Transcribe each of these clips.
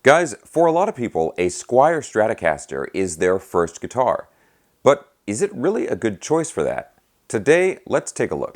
Guys, for a lot of people, a SQUIER Stratocaster is their first guitar. But is it really a good choice for that? Today, let's take a look.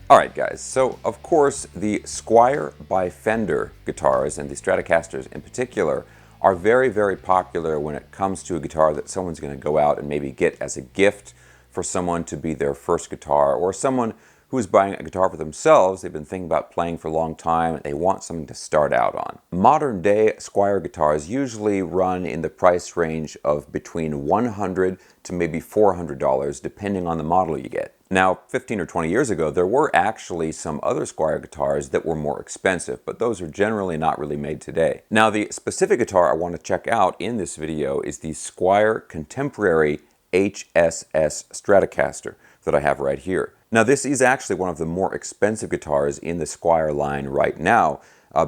Alright guys, so of course the SQUIER by Fender guitars, and the Stratocasters in particular, are very popular when it comes to a guitar that someone's going to go out and maybe get as a gift for someone to be their first guitar, or someone who's buying a guitar for themselves. They've been thinking about playing for a long time and they want something to start out on. Modern day SQUIER guitars usually run in the price range of between $100 to maybe $400 depending on the model you get. Now, 15 or 20 years ago, there were actually some other SQUIER guitars that were more expensive, but those are generally not really made today. Now, the specific guitar I want to check out in this video is the SQUIER Contemporary HSS Stratocaster that I have right here. Now, this is actually one of the more expensive guitars in the SQUIER line right now,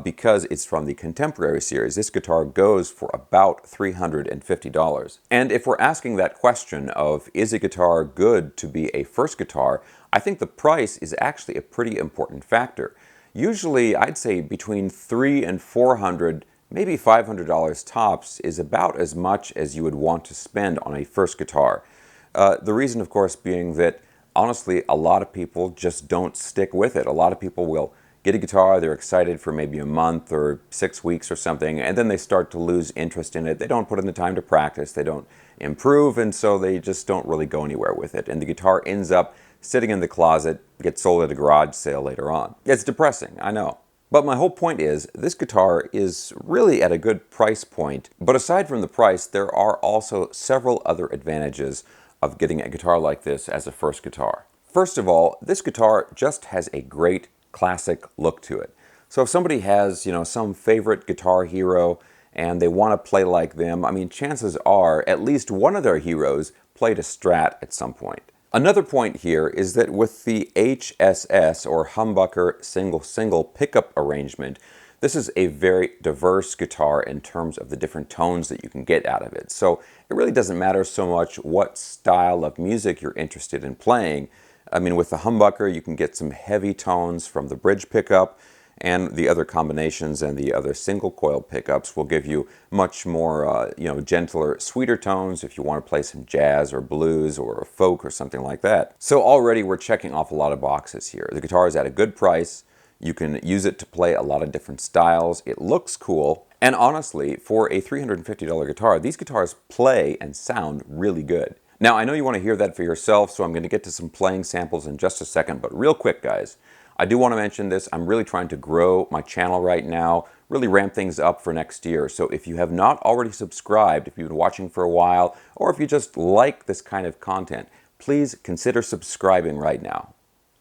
because it's from the Contemporary series. This guitar goes for about $350. And if we're asking that question of, is a guitar good to be a first guitar, I think the price is actually a pretty important factor. Usually, I'd say between $300 and $400, maybe $500 tops is about as much as you would want to spend on a first guitar. The reason, of course, being that, honestly, a lot of people just don't stick with it. A lot of people will get a guitar, they're excited for maybe a month or 6 weeks or something, and then they start to lose interest in it. They don't put in the time to practice, they don't improve, and so they just don't really go anywhere with it. And the guitar ends up sitting in the closet, gets sold at a garage sale later on. It's depressing, I know. But my whole point is, this guitar is really at a good price point. But aside from the price, there are also several other advantages of getting a guitar like this as a first guitar. First of all, this guitar just has a great classic look to it. So if somebody has, some favorite guitar hero and they want to play like them, I mean, chances are at least one of their heroes played a Strat at some point. Another point here is that with the HSS, or humbucker single pickup arrangement, this is a very diverse guitar in terms of the different tones that you can get out of it. So it really doesn't matter so much what style of music you're interested in playing. I mean, with the humbucker, you can get some heavy tones from the bridge pickup, and the other combinations and the other single coil pickups will give you much more, gentler, sweeter tones if you want to play some jazz or blues or folk or something like that. So already we're checking off a lot of boxes here. The guitar is at a good price. You can use it to play a lot of different styles. It looks cool. And honestly, for a $350 guitar, these guitars play and sound really good. Now, I know you want to hear that for yourself, so I'm going to get to some playing samples in just a second, but real quick, guys, I do want to mention this. I'm really trying to grow my channel right now, really ramp things up for next year. So if you have not already subscribed, if you've been watching for a while, or if you just like this kind of content, please consider subscribing right now.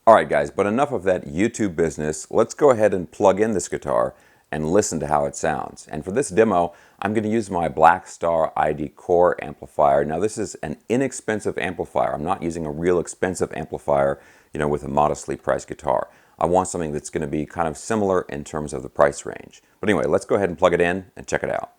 Alright guys, but enough of that YouTube business. Let's go ahead and plug in this guitar and listen to how it sounds. And for this demo, I'm going to use my Blackstar ID Core amplifier. Now this is an inexpensive amplifier. I'm not using a real expensive amplifier, with a modestly priced guitar. I want something that's going to be kind of similar in terms of the price range. But anyway, let's go ahead and plug it in and check it out.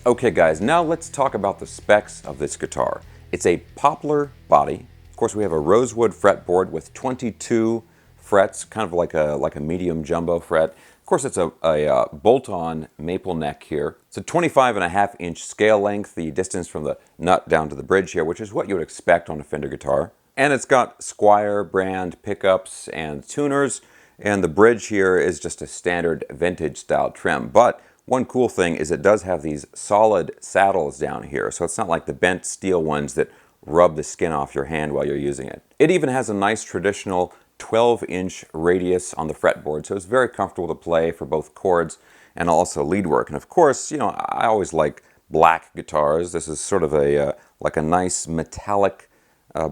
Okay guys, now let's talk about the specs of this guitar. It's a poplar body. Of course we have a rosewood fretboard with 22 frets, kind of like a medium jumbo fret. Of course it's a bolt-on maple neck here. It's a 25.5-inch scale length, the distance from the nut down to the bridge here, which is what you would expect on a Fender guitar. And it's got Squier brand pickups and tuners, and the bridge here is just a standard vintage style trim. But one cool thing is it does have these solid saddles down here, so it's not like the bent steel ones that rub the skin off your hand while you're using it. It even has a nice traditional 12-inch radius on the fretboard, so it's very comfortable to play for both chords and also lead work. And of course, you know, I always like black guitars. This is sort of like a nice metallic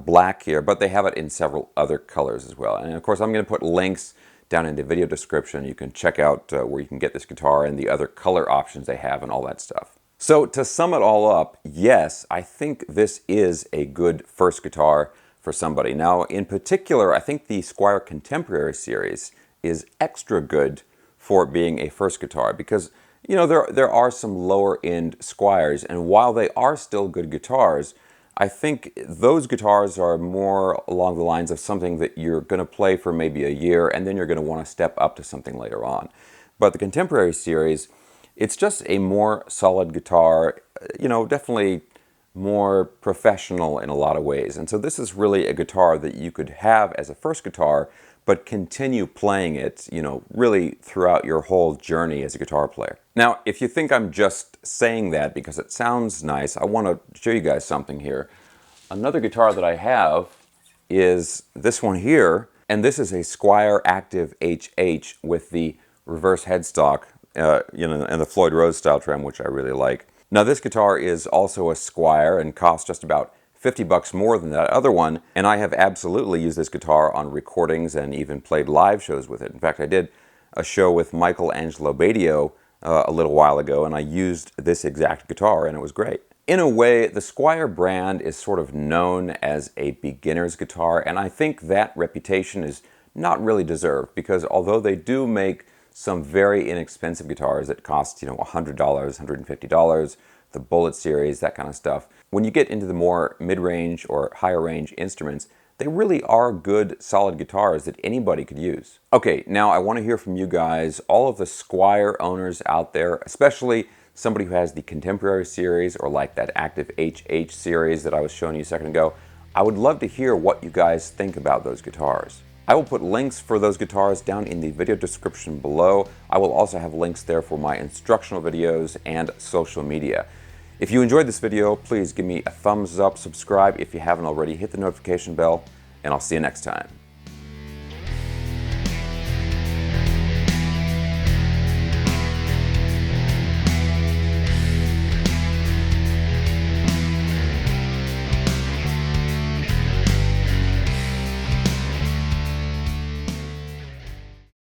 black here, but they have it in several other colors as well. And of course, I'm going to put links down in the video description. You can check out where you can get this guitar and the other color options they have and all that stuff. So to sum it all up, yes, I think this is a good first guitar for somebody. Now, in particular, I think the Squier Contemporary series is extra good for being a first guitar because, you know, there are some lower end Squiers, and while they are still good guitars, I think those guitars are more along the lines of something that you're going to play for maybe a year and then you're going to want to step up to something later on. But the Contemporary series, it's just a more solid guitar, you know, definitely more professional in a lot of ways. And so this is really a guitar that you could have as a first guitar, but continue playing it, you know, really throughout your whole journey as a guitar player. Now, if you think I'm just saying that because it sounds nice, I want to show you guys something here. Another guitar that I have is this one here, and this is a Squier Active HH with the reverse headstock, you know, and the Floyd Rose style trim, which I really like. Now, this guitar is also a Squier and costs just about $50 more than that other one, and I have absolutely used this guitar on recordings and even played live shows with it. In fact, I did a show with Michael Angelo Badio a little while ago, and I used this exact guitar, and it was great. In a way, the Squier brand is sort of known as a beginner's guitar, and I think that reputation is not really deserved, because although they do make some very inexpensive guitars that cost, you know, $100, $150, the Bullet series, that kind of stuff, when you get into the more mid-range or higher range instruments, they really are good, solid guitars that anybody could use. Okay, now I want to hear from you guys, all of the Squier owners out there, especially somebody who has the Contemporary series or like that Active HH series that I was showing you a second ago. I would love to hear what you guys think about those guitars. I will put links for those guitars down in the video description below. I will also have links there for my instructional videos and social media. If you enjoyed this video, please give me a thumbs up, subscribe if you haven't already, hit the notification bell, and I'll see you next time.